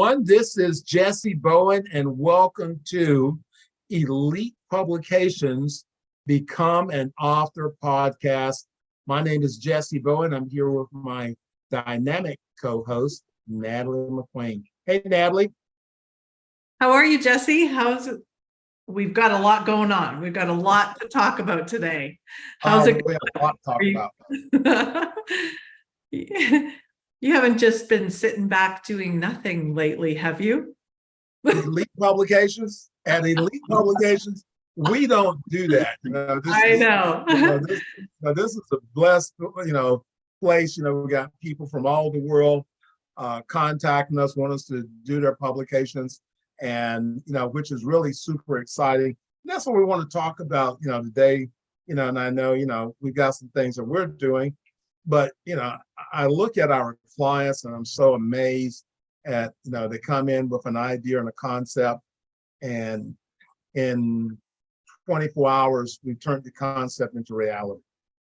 everyone. This is Jessie Bowen, and welcome to Elite Publications Become an Author podcast. My name is Jessie Bowen. I'm here with my dynamic co-host, Natalie McQueen. Hey, Natalie. How are you, Jessie? How's it? We've got a lot going on. We've got a lot to talk about today. How's it We have a lot to talk about? You haven't just been sitting back doing nothing lately, have you? Elite Publications, we don't do that. I know. This is a blessed, place. We got people from all over the world contacting us, want us to do their publications, and which is really super exciting. And that's what we want to talk about, today. And I know, we've got some things that we're doing, but I look at our clients and I'm so amazed at, they come in with an idea and a concept, and in 24 hours, we turned the concept into reality.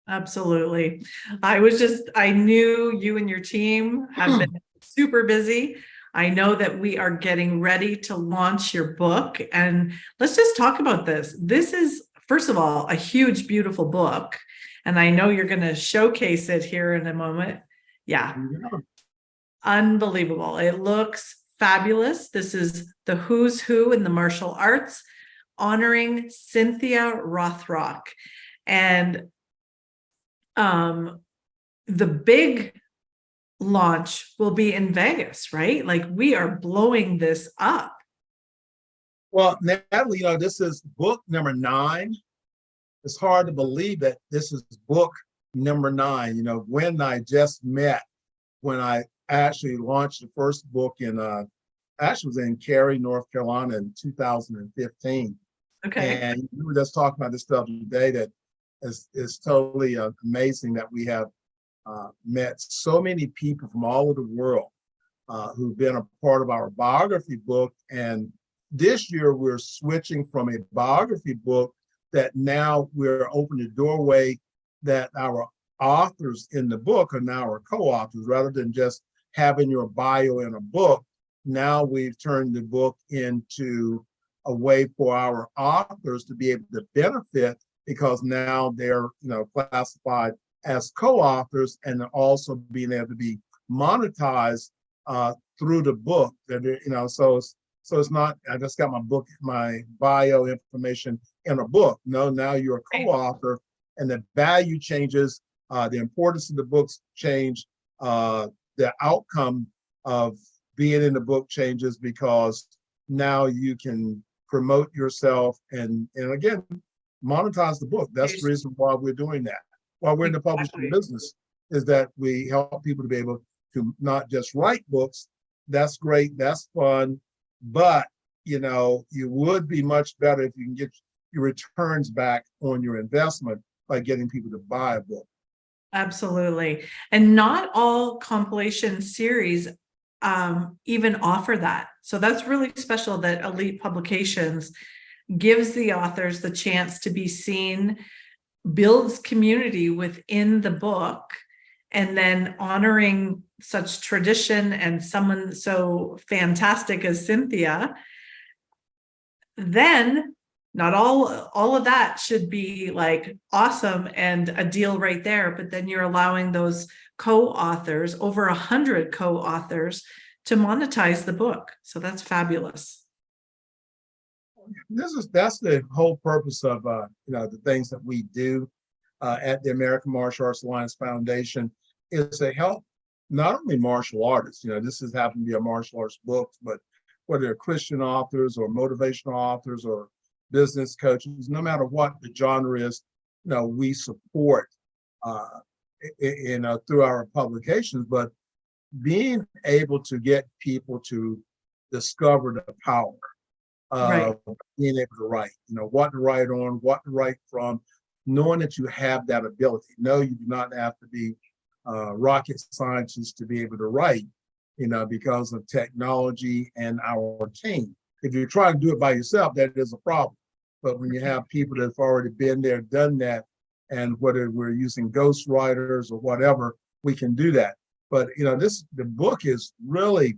Absolutely. I knew you and your team have been super busy. I know that we are getting ready to launch your book, and let's just talk about this. This is, first of all, a huge, beautiful book. And I know you're going to showcase it here in a moment. Yeah. Unbelievable. It looks fabulous. This is the who's who in the martial arts, honoring Cynthia Rothrock. And the big launch will be in Vegas, right? Like, we are blowing this up. Well, Natalie, this is book number 9. It's hard to believe that this is book number 9. Gwen and I just met when I actually launched the first book actually was in Cary, North Carolina in 2015. Okay. And we were just talking about this stuff today that is totally amazing that we have met so many people from all over the world who've been a part of our biography book. And this year we're switching from a biography book that now we're opening the doorway that our authors in the book are now our co-authors, rather than just having your bio in a book. Now we've turned the book into a way for our authors to be able to benefit, because now they're classified as co-authors, and they're also being able to be monetized through the book. So it's not, I just got my bio information in a book. No, now you're a co-author, and the value changes, the importance of the books change, the outcome of being in the book changes, because now you can promote yourself and again, monetize the book. That's the reason why we're doing that. While we're in the publishing business, is that we help people to be able to not just write books. That's great, that's fun, but you would be much better if you can get your returns back on your investment by getting people to buy a book. Absolutely. And not all compilation series even offer that. So that's really special that Elite Publications gives the authors the chance to be seen, builds community within the book, and then honoring such tradition and someone so fantastic as Cynthia. Then not all of that should be like awesome and a deal right there, but then you're allowing those co-authors, over 100 co-authors, to monetize the book. So that's fabulous. That's the whole purpose of the things that we do at the American Martial Arts Alliance Foundation, is to help not only martial artists. This has happened to be a martial arts book, but whether they're Christian authors or motivational authors or business coaches, no matter what the genre is, we support through our publications. But being able to get people to discover the power of being able to write, what to write on, what to write from, knowing that you have that ability. No, you do not have to be rocket scientists to be able to write, because of technology and our team. If you're trying to do it by yourself, that is a problem. But when you have people that have already been there, done that, and whether we're using ghost writers or whatever, we can do that. But the book is really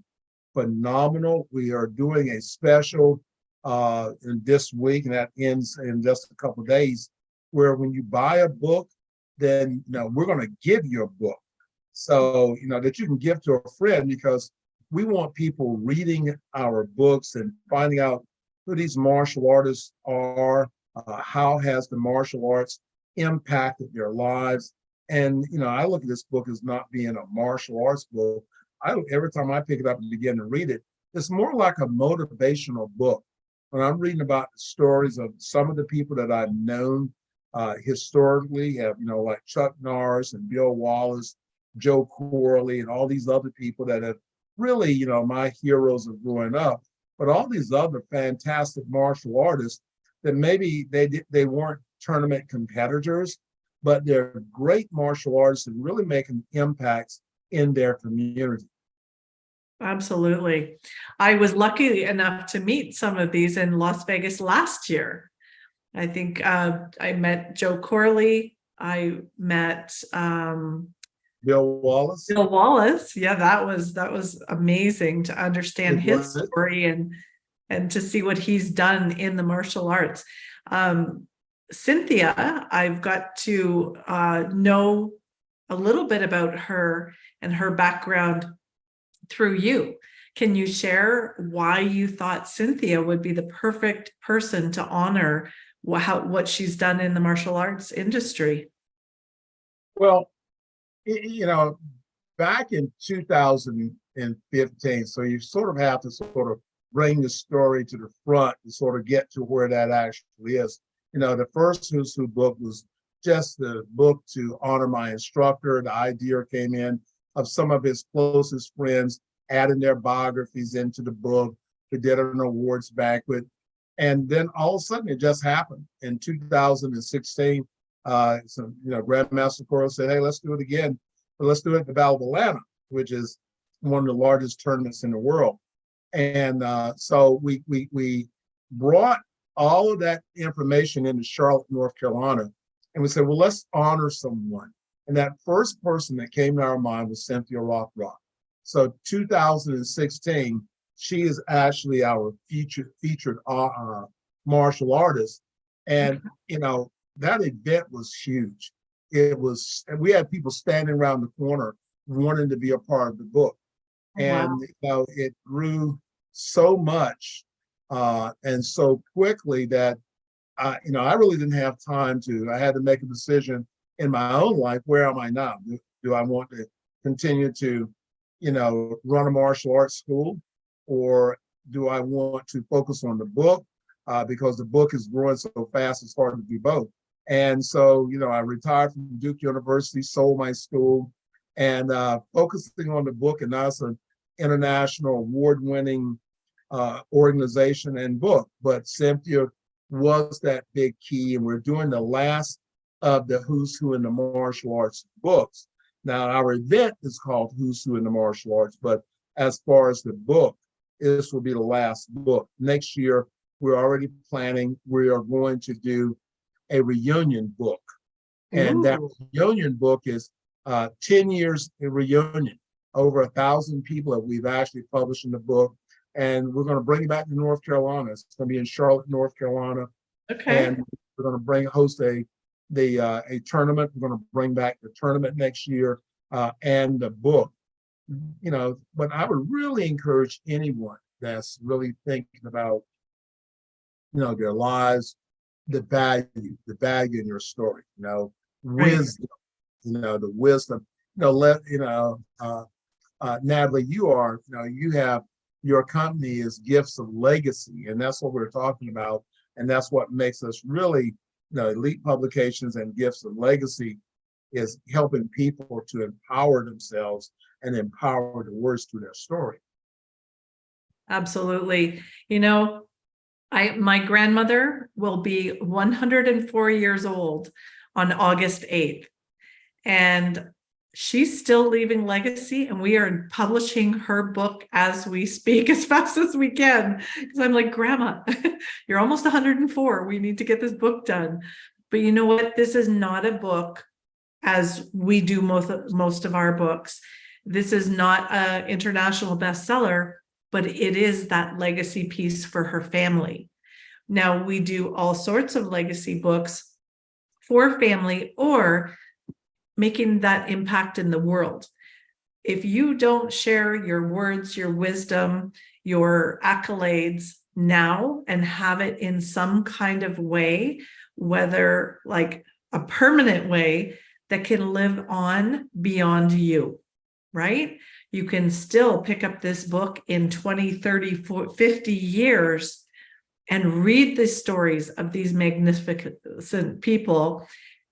phenomenal. We are doing a special in this week, and that ends in just a couple of days, where when you buy a book, then we're going to give you a book. So, that you can give to a friend, because we want people reading our books and finding out who these martial artists are, how has the martial arts impacted their lives. And, I look at this book as not being a martial arts book. Every time I pick it up and begin to read it, it's more like a motivational book. When I'm reading about the stories of some of the people that I've known historically, like Chuck Norris and Bill Wallace, Joe Corley, and all these other people that have really, my heroes of growing up, but all these other fantastic martial artists that maybe they weren't tournament competitors, but they're great martial artists and really making impacts in their community. Absolutely. I was lucky enough to meet some of these in Las Vegas last year. I think I met Joe Corley. I met Bill Wallace. Bill Wallace. Yeah, that was amazing to understand his story and to see what he's done in the martial arts. Cynthia, I've got to know a little bit about her and her background through you. Can you share why you thought Cynthia would be the perfect person to honor what she's done in the martial arts industry? Well, back in 2015, so you sort of have to sort of bring the story to the front and sort of get to where that actually is. The first Who's Who book was just the book to honor my instructor. The idea came in of some of his closest friends adding their biographies into the book. We did an awards banquet. And then all of a sudden it just happened. In 2016, Grandmaster Coro said, hey, let's do it again. But let's do it at the Battle of Atlanta, which is one of the largest tournaments in the world. And so we brought all of that information into Charlotte, North Carolina. And we said, well, let's honor someone. And that first person that came to our mind was Cynthia Rothrock. So 2016, she is actually our featured martial artist. And, that event was huge. We had people standing around the corner wanting to be a part of the book. And, it grew so much and so quickly that, I really didn't have time I had to make a decision in my own life. Where am I now? Do I want to continue to, run a martial arts school, or do I want to focus on the book? Because the book is growing so fast, it's hard to do both. And so, I retired from Duke University, sold my school, and focusing on the book. And now it's an international award-winning organization and book. But Cynthia was that big key, and we're doing the last of the Who's Who in the Martial Arts books. Now, our event is called Who's Who in the Martial Arts, but as far as the book, this will be the last book. Next year, we're already planning, we are going to do a reunion book. And that reunion book is 10 years in reunion, over 1,000 people that we've actually published in the book. And we're going to bring it back to North Carolina. It's going to be in Charlotte, North Carolina. Okay. And we're going to host a tournament. We're going to bring back the tournament next year and the book. But I would really encourage anyone that's really thinking about, their lives, the value in your story, wisdom, the wisdom, Natalie, you have, your company is Gifts of Legacy, and that's what we're talking about. And that's what makes us really, Elite Publications and Gifts of Legacy is helping people to empower themselves and empower the words through their story. Absolutely. My grandmother will be 104 years old on August 8th. And she's still leaving legacy, and we are publishing her book as we speak, as fast as we can. Because I'm like, Grandma, you're almost 104. We need to get this book done. But you know what? This is not a book as we do most of our books. This is not an international bestseller, but it is that legacy piece for her family. Now, we do all sorts of legacy books for family or making that impact in the world. If you don't share your words, your wisdom, your accolades now and have it in some kind of way, whether like a permanent way that can live on beyond you, right? You can still pick up this book in 20, 30, 40, 50 years and read the stories of these magnificent people.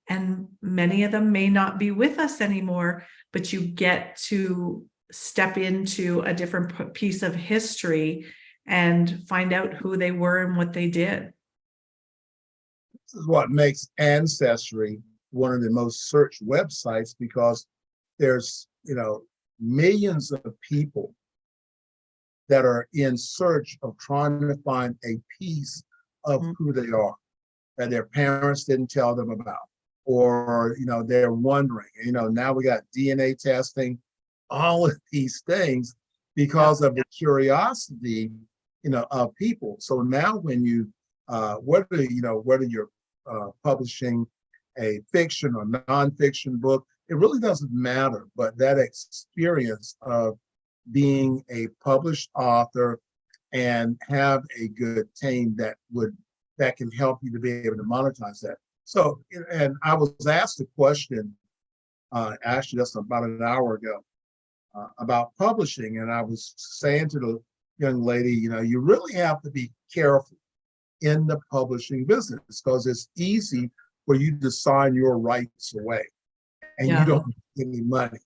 And many of them may not be with us anymore, but you get to step into a different piece of history and find out who they were and what they did. This is what makes Ancestry one of the most searched websites, because there's, millions of people that are in search of trying to find a piece of who they are that their parents didn't tell them about, or they're wondering. Now we got DNA testing, all of these things because of the curiosity of people. So now when you whether you're publishing a fiction or nonfiction book, it really doesn't matter, but that experience of being a published author and have a good team that can help you to be able to monetize that. So, and I was asked a question, actually just about an hour ago, about publishing, and I was saying to the young lady, you really have to be careful in the publishing business, because it's easy for you to sign your rights away and you don't get any money.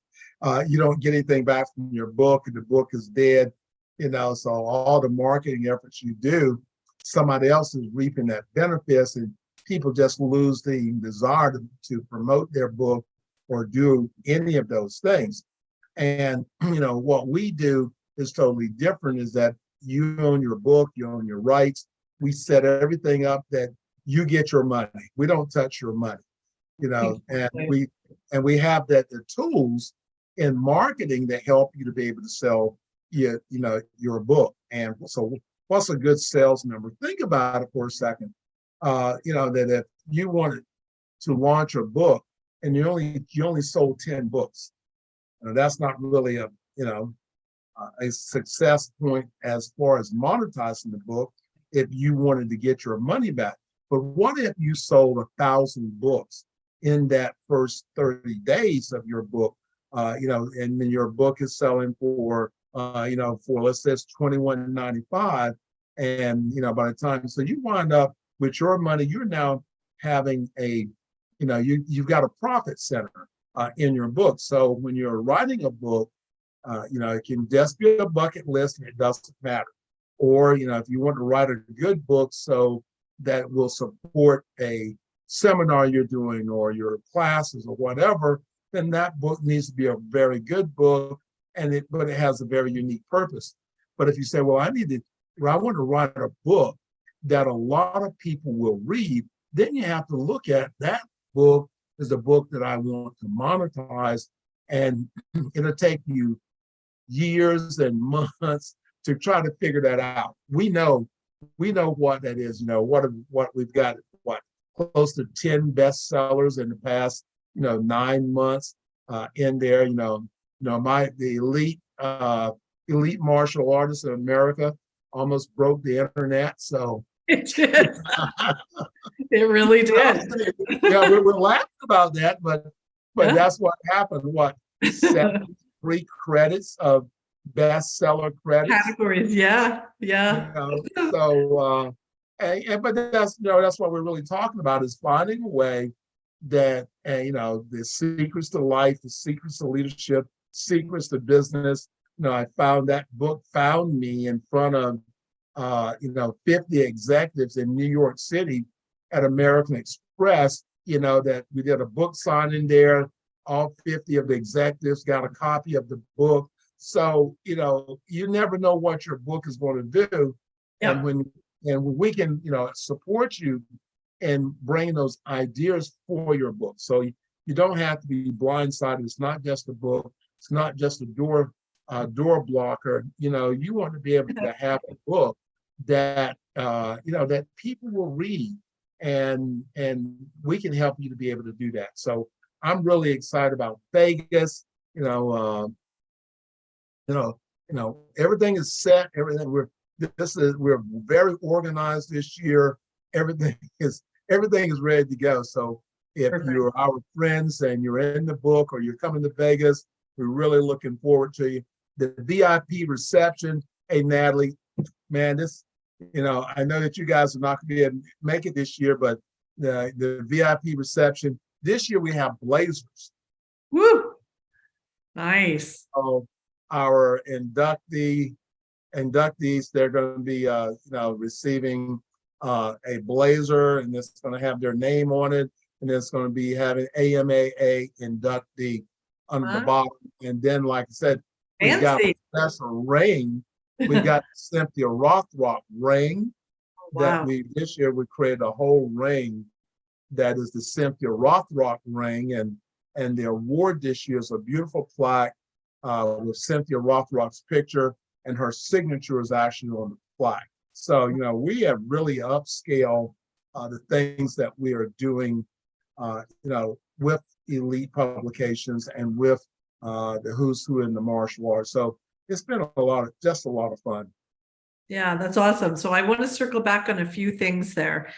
You don't get anything back from your book, and the book is dead. So all the marketing efforts you do, somebody else is reaping that benefits, and people just lose the desire to promote their book or do any of those things. And what we do is totally different, is that you own your book, you own your rights. We set everything up that you get your money. We don't touch your money, and we have the tools in marketing that help you to be able to sell your book. And so what's a good sales number? Think about it for a second. That if you wanted to launch a book and you only sold 10 books, that's not really a success point as far as monetizing the book if you wanted to get your money back. But what if you sold 1,000 books in that first 30 days of your book, and then your book is selling for let's say $21.95, and by the time, so you wind up with your money, you're now having you've got a profit center in your book. So when you're writing a book, it can just be a bucket list and it doesn't matter. Or, if you want to write a good book so that will support a seminar you're doing or your classes or whatever, then that book needs to be a very good book, but it has a very unique purpose. But if you say, well, I want to write a book that a lot of people will read, then you have to look at that book as a book that I want to monetize, and it'll take you years and months to try to figure that out. We know what that is. What we've got, close to 10 bestsellers in the past 9 months in there. The elite martial artists in America almost broke the internet. So it did. It really did. We're laughing about that, but that's what happened. 73 credits of bestseller credits. Categories, But that's what we're really talking about, is finding a way that the secrets to life, the secrets to leadership, secrets to business. I found that book found me in front of 50 executives in New York City at American Express. That we did a book signing there. All 50 of the executives got a copy of the book. So you never know what your book is going to do, and when we can support you in bringing those ideas for your book. So you don't have to be blindsided. It's not just a book. It's not just a door door blocker. You want to be able to have a book that that people will read, and we can help you to be able to do that. So I'm really excited about Vegas. Everything is set. We're very organized this year. Everything is ready to go. So if Perfect. you're our friends and you're in the book or you're coming to Vegas, we're really looking forward to you. The VIP reception. Hey, Natalie, man, I know that you guys are not going to be able to make it this year, but the VIP reception this year we have blazers. Woo! Nice. So our inductees, they're going to be receiving a blazer, and it's going to have their name on it, and it's going to be having AMAA inductee on the bottom. And then, like I said, we've got a special ring. We've got Cynthia Rothrock ring that this year we created a whole ring that is the Cynthia Rothrock ring, and the award this year is a beautiful plaque with Cynthia Rothrock's picture, and her signature is actually on the plaque. So, we have really upscaled the things that we are doing, with Elite Publications and with the who's who in the martial arts. So it's been a lot of fun. Yeah, that's awesome. So I want to circle back on a few things there.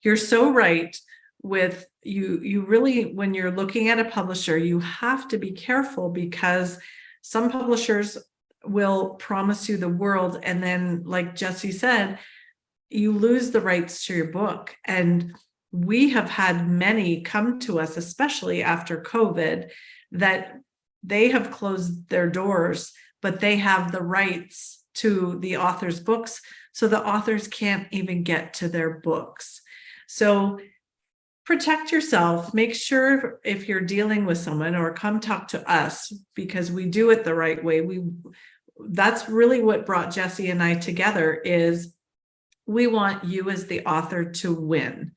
You're so right with you really, when you're looking at a publisher, you have to be careful, because some publishers will promise you the world, and then, like Jessie said, you lose the rights to your book. And we have had many come to us, especially after COVID, that they have closed their doors, but they have the rights to the author's books, so the authors can't even get to their books. So protect yourself. Make sure, if you're dealing with someone, or come talk to us, because we do it the right way. That's really what brought Jessie and I together, is we want you as the author to win.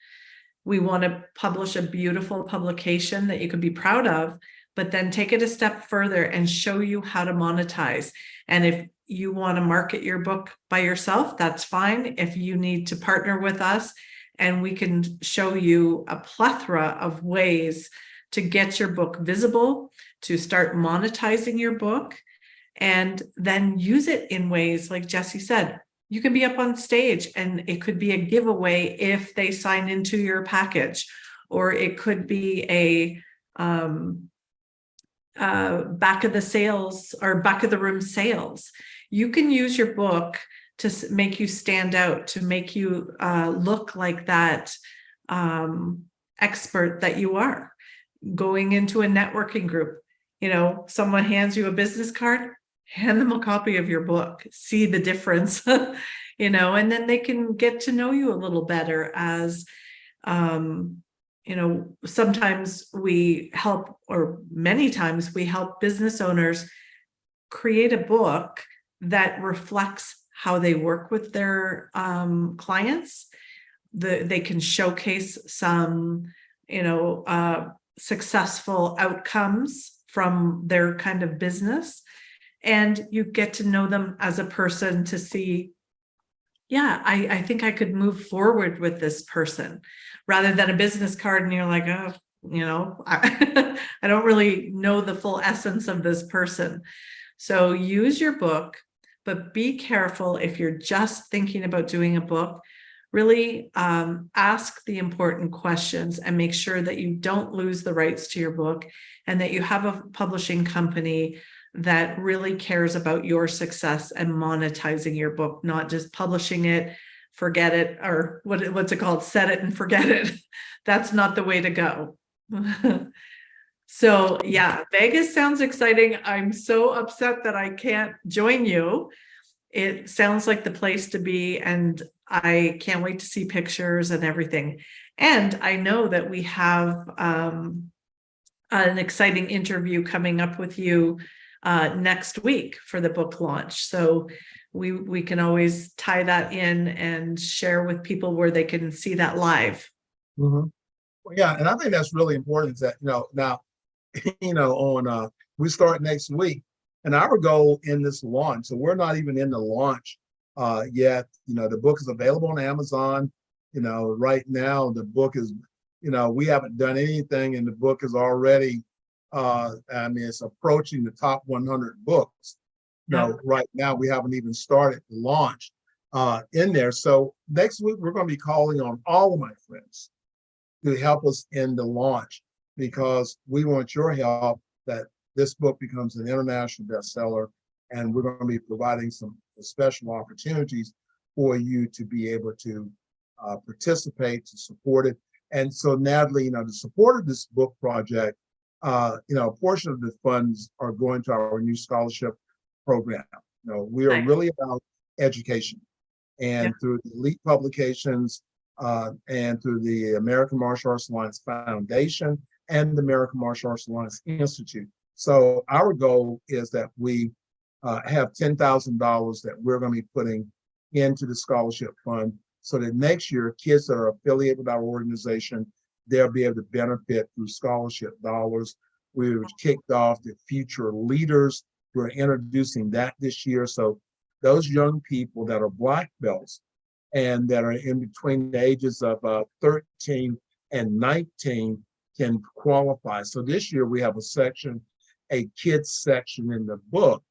We want to publish a beautiful publication that you can be proud of, but then take it a step further and show you how to monetize. And if you want to market your book by yourself, that's fine. If you need to partner with us, and we can show you a plethora of ways to get your book visible, to start monetizing your book, and then use it in ways like Jessie said. You can be up on stage, and it could be a giveaway if they sign into your package, or it could be a back of the sales or back of the room sales. You can use your book to make you stand out, to make you look like that expert that you are. Going into a networking group, someone hands you a business card, hand them a copy of your book, see the difference, and then they can get to know you a little better. As sometimes we help, or many times we help business owners create a book that reflects how they work with their clients. They can showcase some, successful outcomes from their kind of business, and you get to know them as a person, to see, yeah, I think I could move forward with this person, rather than a business card and you're like, oh, I don't really know the full essence of this person. So use your book, but be careful if you're just thinking about doing a book. Really ask the important questions, and make sure that you don't lose the rights to your book, and that you have a publishing company that really cares about your success and monetizing your book, not just publishing it, forget it, or what's it called? Set it and forget it. That's not the way to go. So yeah, Vegas sounds exciting. I'm so upset that I can't join you. It sounds like the place to be, and I can't wait to see pictures and everything. And I know that we have an exciting interview coming up with you next week for the book launch. So we can always tie that in and share with people where they can see that live. Mm-hmm. Well, yeah, and I think that's really important, is that now, we start next week. And our goal in this launch, so we're not even in the launch yet. The book is available on Amazon. Right now the book is, we haven't done anything, and the book is already, it's approaching the top 100 books. Right now we haven't even started the launch in there. So next week we're going to be calling on all of my friends to help us in the launch, because we want your help that this book becomes an international bestseller, and we're going to be providing some special opportunities for you to be able to participate, to support it. And so, Natalie, the support of this book project, a portion of the funds are going to our new scholarship program. We are really about education, and through the Elite Publications and through the American Martial Arts Alliance Foundation and the American Martial Arts Alliance Institute. So our goal is that we have $10,000 that we're going to be putting into the scholarship fund, so that next year kids that are affiliated with our organization, they'll be able to benefit through scholarship dollars. We've kicked off the Future Leaders. We're introducing that this year. So those young people that are Black belts and that are in between the ages of 13 and 19 can qualify. So this year we have a kids section in the book,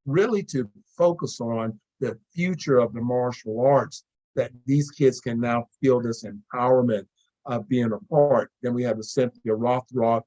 really to focus on the future of the martial arts, that these kids can now feel this empowerment of being a part. Then we have the Cynthia Rothrock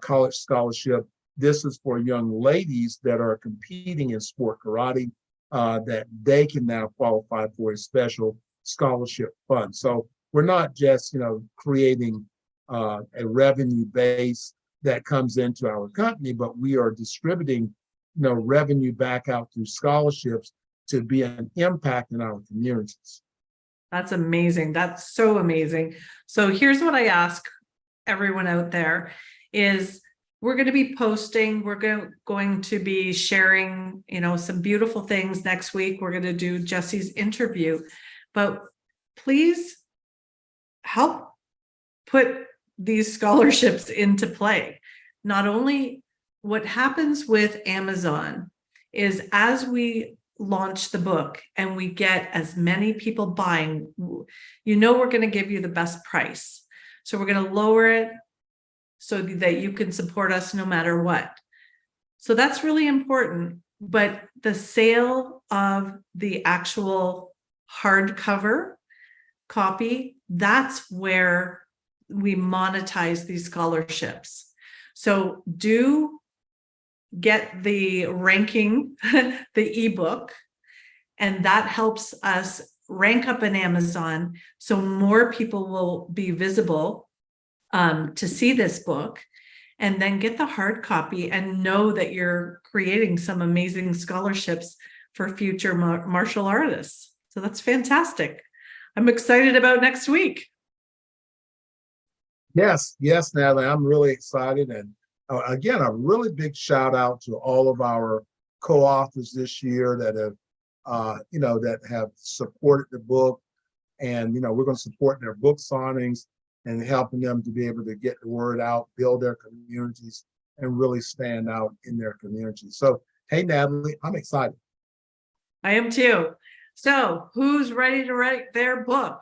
College Scholarship. This is for young ladies that are competing in sport karate, that they can now qualify for a special scholarship fund. So we're not just, creating a revenue base that comes into our company, but we are distributing, revenue back out through scholarships to be an impact in our communities. That's amazing. That's so amazing. So here's what I ask everyone out there is, we're going to be posting, we're going to be sharing, some beautiful things next week. We're going to do Jessie's interview, but please help put these scholarships into play. Not only what happens with Amazon is, as we launch the book and we get as many people buying, we're going to give you the best price. So we're going to lower it so that you can support us no matter what. So that's really important. But the sale of the actual hardcover copy, that's where we monetize these scholarships. So do get the ranking, the ebook, and that helps us rank up in Amazon, so more people will be visible to see this book, and then get the hard copy and know that you're creating some amazing scholarships for future martial artists. So that's fantastic. I'm excited about next week. Yes, Natalie, I'm really excited. And again, a really big shout out to all of our co-authors this year that have supported the book. And, we're going to support their book signings and helping them to be able to get the word out, build their communities, and really stand out in their communities. So, hey, Natalie, I'm excited. I am too. So who's ready to write their book?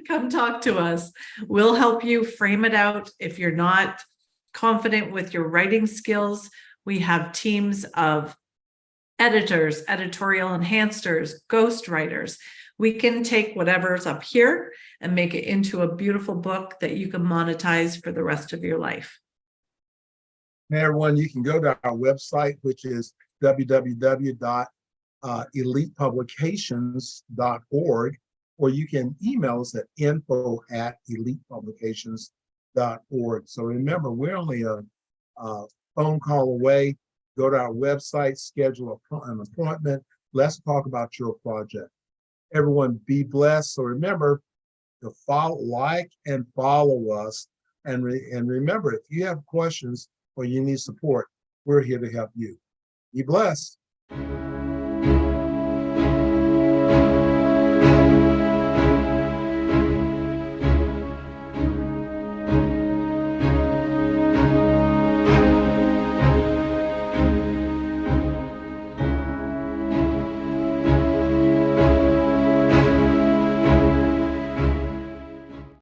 Come talk to us. We'll help you frame it out. If you're not confident with your writing skills, we have teams of editors, editorial enhancers, ghostwriters. We can take whatever's up here and make it into a beautiful book that you can monetize for the rest of your life. Hey, everyone, you can go to our website, which is www.elitepublications.org, or you can email us at info@elitepublications.org. So remember, we're only a phone call away. Go to our website, schedule an appointment. Let's talk about your project. Everyone, be blessed. So remember to like and follow us. And remember, if you have questions or you need support, we're here to help you. Be blessed.